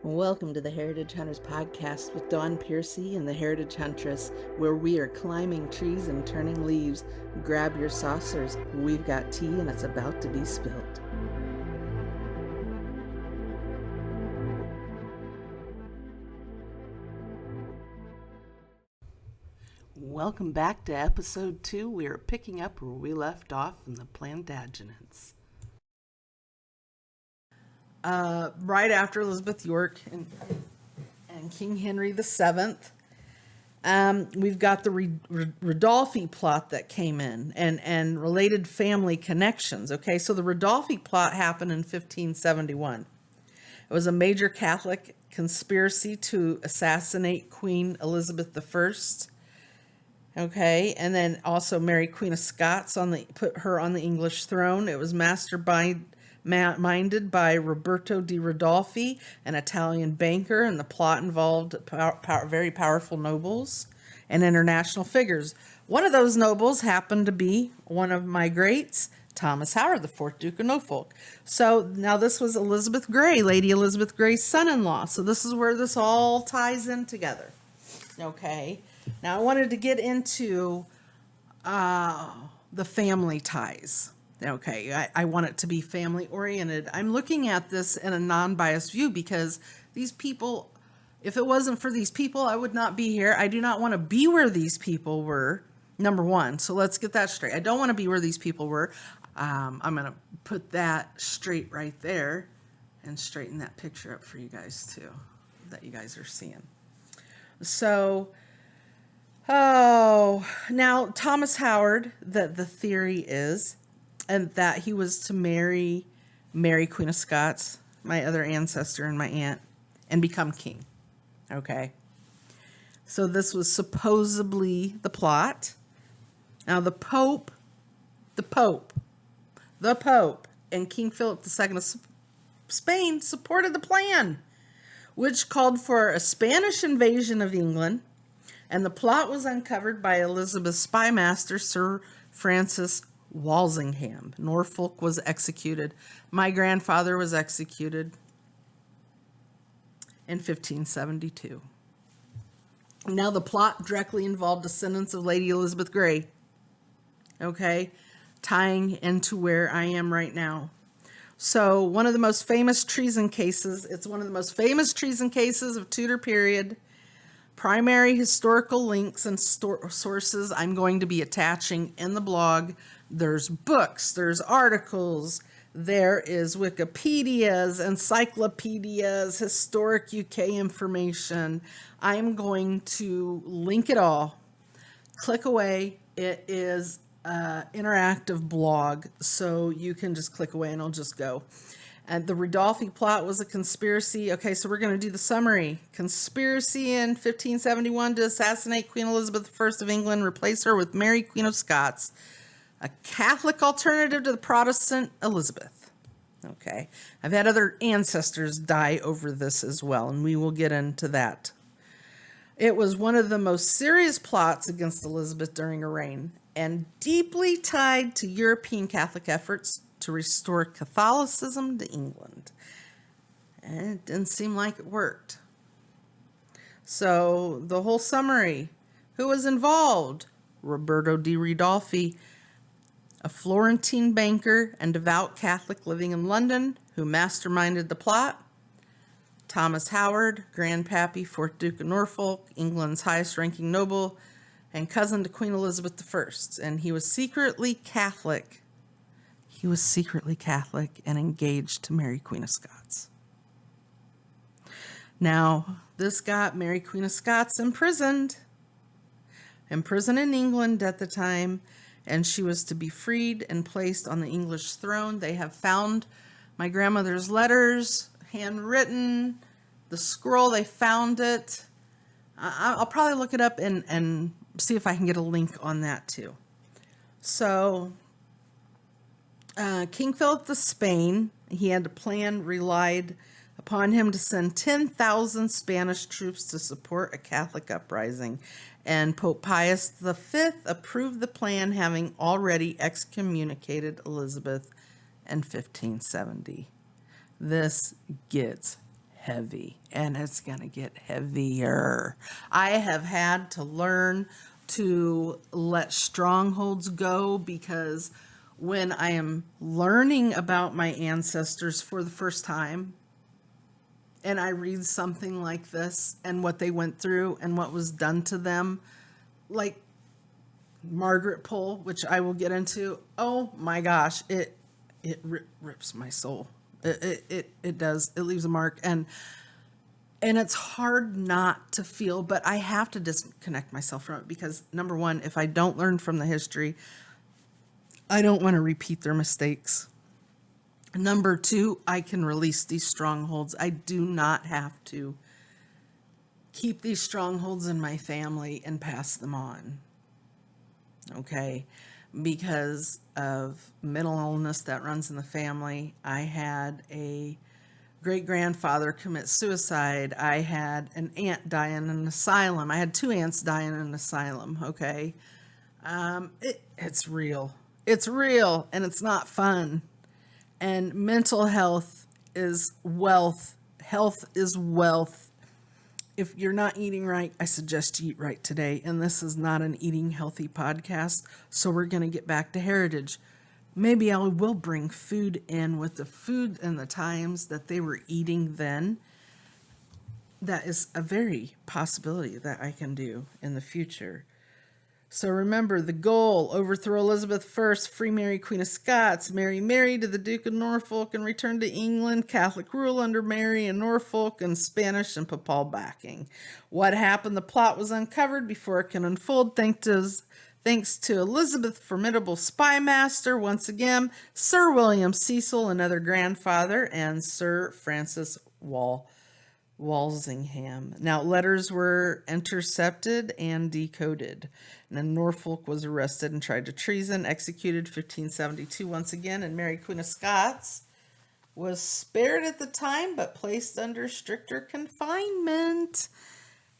Welcome to the Heritage Hunters podcast with Dawn Piercy and the Heritage Huntress, where we are climbing trees and turning leaves. Grab your saucers. We've got tea and it's about to be spilled. Welcome back to episode 2. We are picking up where we left off in the Plantagenets. Right after Elizabeth York and King Henry VII, we've got the Rildofi Plot that came in and related family connections. Okay, so the Rildofi Plot happened in 1571. It was a major Catholic conspiracy to assassinate Queen Elizabeth I. Okay, and then also Mary Queen of Scots put her on the English throne. It was minded by Roberto di Ridolfi, an Italian banker, and the plot involved very powerful nobles and international figures. One of those nobles happened to be one of my greats, Thomas Howard, the 4th Duke of Norfolk. So now this was Elizabeth Grey, Lady Elizabeth Grey's son-in-law. So this is where this all ties in together. Okay, now I wanted to get into the family ties. Okay, I want it to be family oriented. I'm looking at this in a non-biased view because these people, if it wasn't for these people, I would not be here. I do not want to be where these people were, number one. So let's get that straight. I don't want to be where these people were. I'm going to put that straight right there and straighten that picture up for you guys too, that you guys are seeing. So, now Thomas Howard, the theory is, and that he was to marry Mary Queen of Scots, my other ancestor and my aunt, and become king. Okay. So this was supposedly the plot. Now the Pope, and King Philip II of Spain supported the plan, which called for a Spanish invasion of England, and the plot was uncovered by Elizabeth's spymaster, Sir Francis Walsingham. Norfolk was executed. My grandfather was executed in 1572. Now the plot directly involved descendants of Lady Elizabeth Grey. Okay, tying into where I am right now. So one of the most famous treason cases, it's one of the most famous treason cases of Tudor period. Primary historical links and sources I'm going to be attaching in the blog. There's books, there's articles, there is Wikipedias, encyclopedias, historic UK information. I'm going to link it all. Click away. It is an interactive blog, so you can just click away and it'll just go. And the Rildofi Plot was a conspiracy. Okay, so we're going to do the summary. Conspiracy in 1571 to assassinate Queen Elizabeth I of England, replace her with Mary Queen of Scots, a Catholic alternative to the Protestant Elizabeth. Okay, I've had other ancestors die over this as well, and we will get into that. It was one of the most serious plots against Elizabeth during her reign, and deeply tied to European Catholic efforts to restore Catholicism to England. And it didn't seem like it worked. So the whole summary. Who was involved? Roberto di Ridolfi, a Florentine banker and devout Catholic living in London who masterminded the plot. Thomas Howard, Grandpappy, 4th Duke of Norfolk, England's highest ranking noble, and cousin to Queen Elizabeth I. And he was secretly Catholic. He was secretly Catholic and engaged to Mary Queen of Scots. Now, this got Mary Queen of Scots imprisoned in England at the time, and she was to be freed and placed on the English throne. They have found my grandmother's letters, handwritten, the scroll, they found it. I'll probably look it up and see if I can get a link on that too. So, King Philip of Spain, he had a plan, relied upon him to send 10,000 Spanish troops to support a Catholic uprising. And Pope Pius V approved the plan, having already excommunicated Elizabeth in 1570. This gets heavy, and it's going to get heavier. I have had to learn to let strongholds go, because when I am learning about my ancestors for the first time, and I read something like this and what they went through and what was done to them, like Margaret Pole, which I will get into, oh my gosh, it rips my soul. It does. It leaves a mark. And it's hard not to feel, but I have to disconnect myself from it, because number one, if I don't learn from the history, I don't want to repeat their mistakes. Number two, I can release these strongholds. I do not have to keep these strongholds in my family and pass them on. Okay? Because of mental illness that runs in the family. I had a great-grandfather commit suicide. I had an aunt die in an asylum. I had 2 aunts die in an asylum, okay? It's real. It's real, and it's not fun. And mental health is wealth. Health is wealth. If you're not eating right, I suggest you eat right today. And this is not an eating healthy podcast, so we're going to get back to heritage. Maybe I will bring food in with the food and the times that they were eating then. That is a very possibility that I can do in the future. So remember the goal: overthrow Elizabeth I, free Mary Queen of Scots, marry Mary to the Duke of Norfolk, and return to England, Catholic rule under Mary and Norfolk, and Spanish and papal backing. What happened? The plot was uncovered before it can unfold, thanks to Elizabeth's formidable spy master, once again, Sir William Cecil, another grandfather, and Sir Francis Walsingham. Now, letters were intercepted and decoded. And then Norfolk was arrested and tried to treason, executed 1572 once again, and Mary Queen of Scots was spared at the time, but placed under stricter confinement.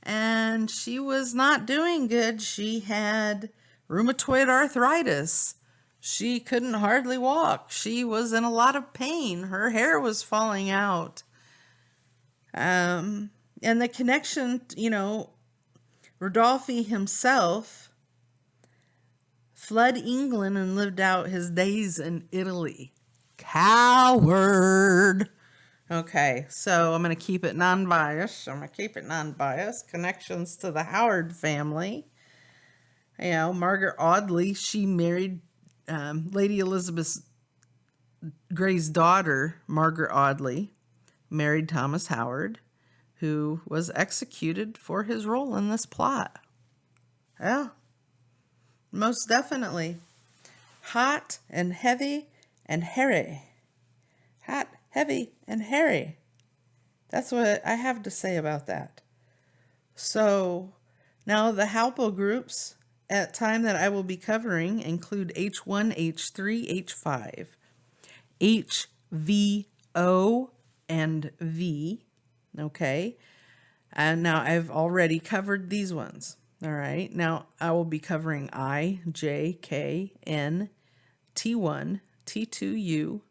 And she was not doing good. She had rheumatoid arthritis. She couldn't hardly walk. She was in a lot of pain. Her hair was falling out. And the connection, Rildofi himself fled England and lived out his days in Italy. Coward. Okay, so I'm going to keep it non-biased. Connections to the Howard family. Margaret Audley, she married Lady Elizabeth Grey's daughter, Margaret Audley, married Thomas Howard, who was executed for his role in this plot. Yeah, most definitely. Hot and heavy and hairy. Hot, heavy, and hairy. That's what I have to say about that. So, now the haplogroups at time that I will be covering include H1, H3, H5, H, V, O, and V. Okay. And now I've already covered these ones. All right. Now I will be covering I, J, K, N, T1, T2, U,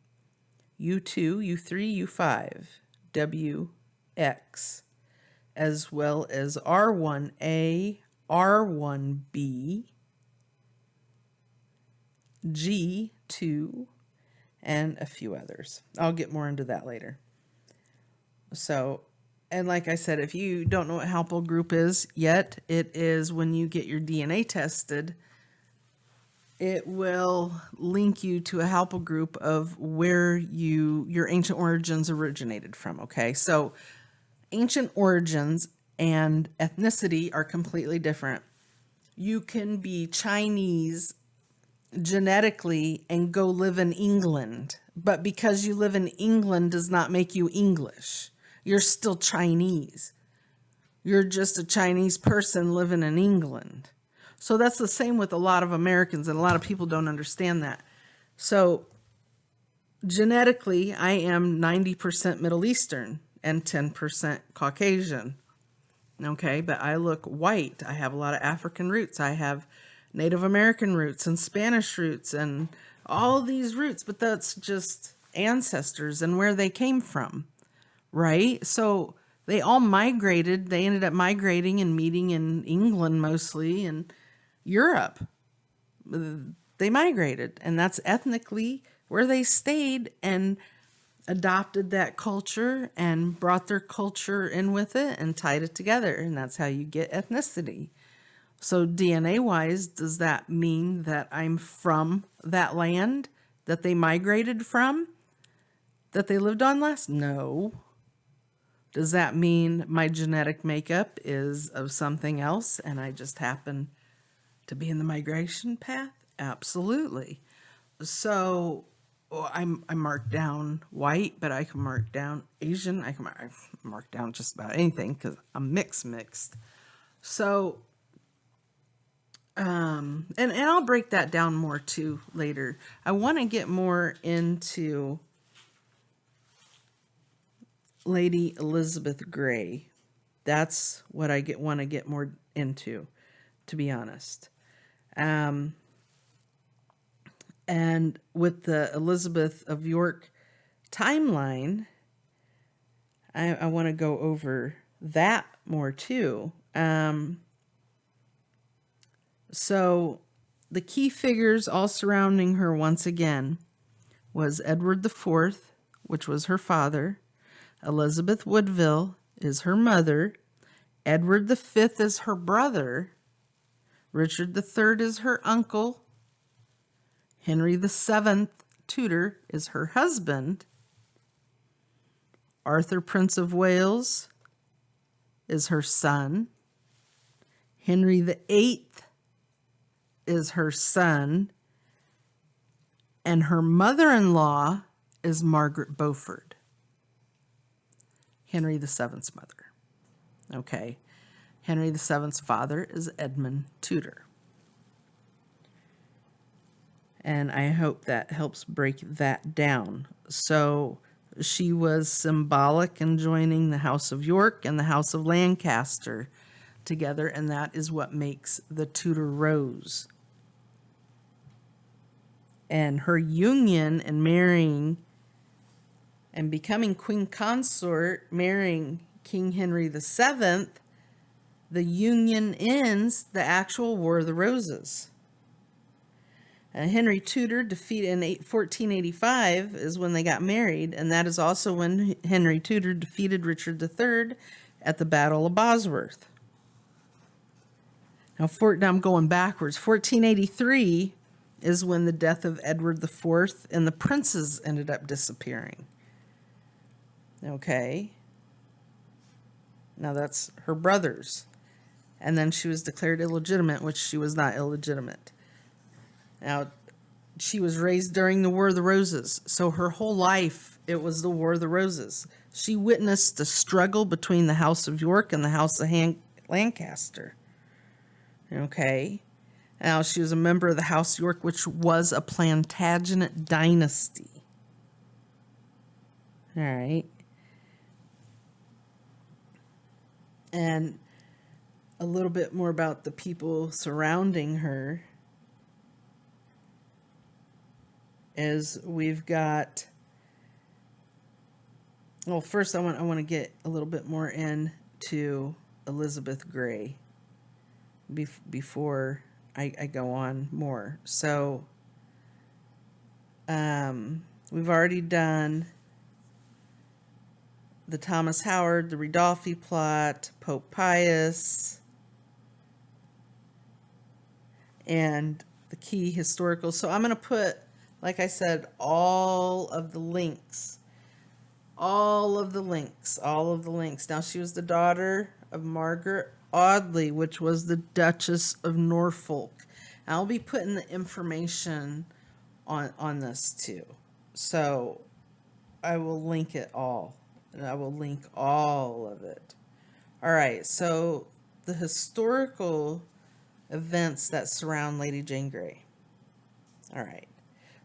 U2, U3, U5, W, X, as well as R1A, R1B, G2, and a few others. I'll get more into that later. So, and like I said, if you don't know what haplogroup is yet, it is when you get your DNA tested, it will link you to a haplogroup of where your ancient origins originated from, okay? So, ancient origins and ethnicity are completely different. You can be Chinese genetically and go live in England, but because you live in England does not make you English. You're still Chinese. You're just a Chinese person living in England. So that's the same with a lot of Americans, and a lot of people don't understand that. So genetically, I am 90% Middle Eastern and 10% Caucasian. Okay, but I look white. I have a lot of African roots. I have Native American roots and Spanish roots and all these roots, but that's just ancestors and where they came from. right? So they all migrated. They ended up migrating and meeting in England mostly and Europe. They migrated, and that's ethnically where they stayed and adopted that culture and brought their culture in with it and tied it together. And that's how you get ethnicity. So, DNA wise, does that mean that I'm from that land that they migrated from, that they lived on last? No. Does that mean my genetic makeup is of something else and I just happen to be in the migration path? Absolutely. So I mark down white, but I can mark down Asian. I mark down just about anything because I'm mixed. So, and I'll break that down more too later. I want to get more into Lady Elizabeth Grey. That's what I want to get more into, to be honest. And with the Elizabeth of York timeline, I want to go over that more too. So the key figures all surrounding her once again was Edward IV, which was her father. Elizabeth Woodville is her mother. Edward V is her brother. Richard III is her uncle. Henry VII, Tudor, is her husband. Arthur, Prince of Wales, is her son. Henry VIII is her son. And her mother-in-law is Margaret Beaufort, Henry VII's mother. Okay. Henry VII's father is Edmund Tudor. And I hope that helps break that down. So she was symbolic in joining the House of York and the House of Lancaster together, and that is what makes the Tudor Rose. And her union and marrying and becoming queen consort, marrying King Henry VII, the union ends the actual War of the Roses. Henry Tudor defeated in 1485 is when they got married, and that is also when Henry Tudor defeated Richard III at the Battle of Bosworth. Now I'm going backwards. 1483 is when the death of Edward IV and the princes ended up disappearing. Okay. Now that's her brothers. And then she was declared illegitimate, which she was not illegitimate. Now, she was raised during the War of the Roses. So her whole life, it was the War of the Roses. She witnessed the struggle between the House of York and the House of Lancaster. Okay. Now, she was a member of the House of York, which was a Plantagenet dynasty. All right. And a little bit more about the people surrounding her is we've got, well, first I want to get a little bit more into Elizabeth Grey before I go on more. So we've already done the Thomas Howard, the Rildofi Plot, Pope Pius, and the key historical. So I'm going to put, like I said, all of the links. Now, she was the daughter of Margaret Audley, which was the Duchess of Norfolk. I'll be putting the information on this too. So I will link it all. And I will link all of it. All right, so the historical events that surround Lady Jane Grey. All right,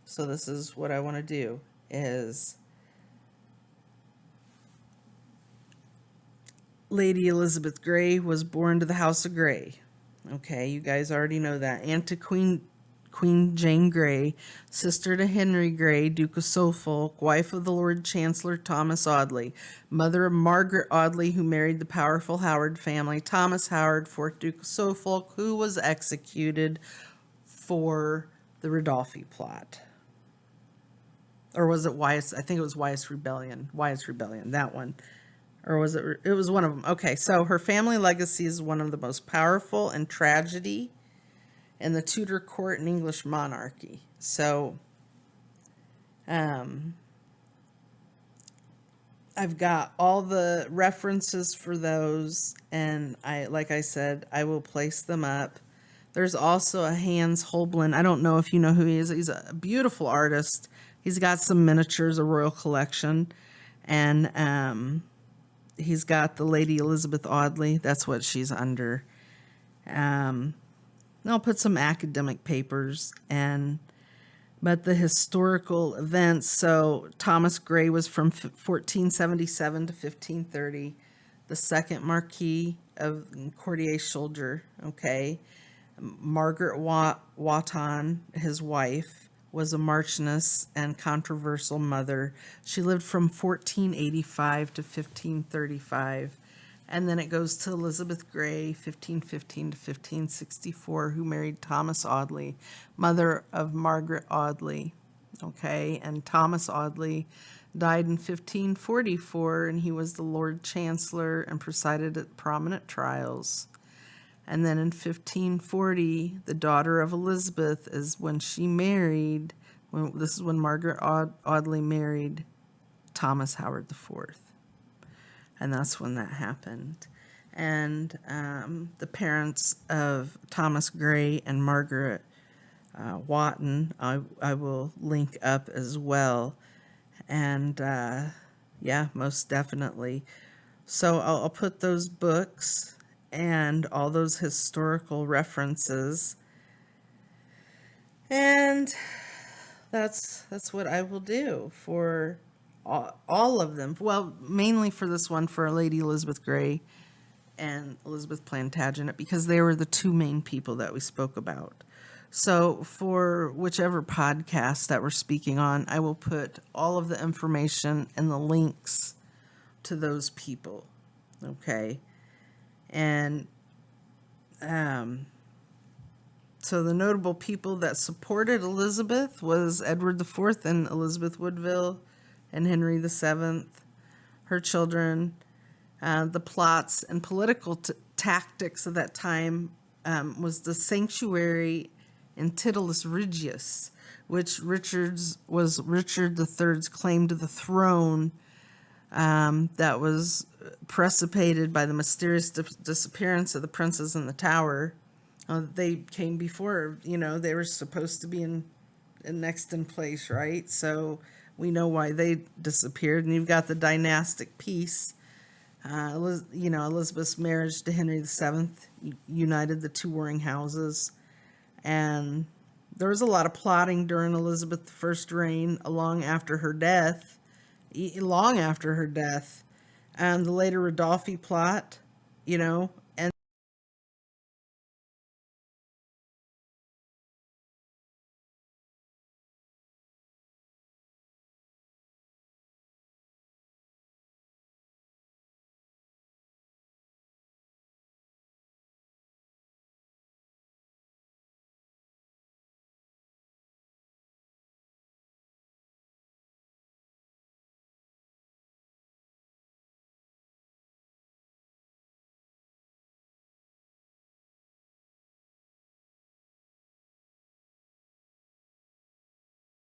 so this is what I want to do is Lady Elizabeth Grey was born to the House of Grey. Okay, you guys already know that. And to Queen Queen Jane Grey, sister to Henry Grey, Duke of Suffolk, wife of the Lord Chancellor Thomas Audley, mother of Margaret Audley, who married the powerful Howard family, Thomas Howard, 4th Duke of Suffolk, who was executed for the Rildofi Plot. Or was it Wyatt's? I think it was Wyatt's Rebellion. Wyatt's Rebellion, that one. Or was it? It was one of them. Okay, so her family legacy is one of the most powerful in tragedy in the Tudor court and English monarchy. So, I've got all the references for those, and like I said, I will place them up. There's also a Hans Holbein. I don't know if you know who he is. He's a beautiful artist. He's got some miniatures, a royal collection, and he's got the Lady Elizabeth Audley. That's what she's under. I'll put some academic papers but the historical events. So Thomas Grey was from 1477 to 1530, the second Marquis of Courtier-Soldier. Okay, Margaret Wotton, his wife, was a marchioness and controversial mother. She lived from 1485 to 1535. And then it goes to Elizabeth Grey, 1515 to 1564, who married Thomas Audley, mother of Margaret Audley. Okay, and Thomas Audley died in 1544, and he was the Lord Chancellor and presided at prominent trials. And then in 1540, the daughter of Elizabeth is when she married, this is when Margaret Audley married Thomas Howard IV. And that's when that happened. And the parents of Thomas Grey and Margaret Wotton, I will link up as well. And yeah, most definitely. So I'll put those books and all those historical references. And that's what I will do for all of them. Well, mainly for this one, for Lady Elizabeth Grey and Elizabeth Plantagenet, because they were the two main people that we spoke about. So for whichever podcast that we're speaking on, I will put all of the information and the links to those people. Okay. And so the notable people that supported Elizabeth was Edward IV and Elizabeth Woodville and Henry VII, her children. The plots and political tactics of that time was the sanctuary in Titulus Regius, which was Richard III's claim to the throne, that was precipitated by the mysterious disappearance of the princes in the tower. They came before, they were supposed to be in next in place, right? So we know why they disappeared. And you've got the dynastic peace. Elizabeth's marriage to Henry VII united the two warring houses. And there was a lot of plotting during Elizabeth I's reign, long after her death. And the later Rildofi Plot,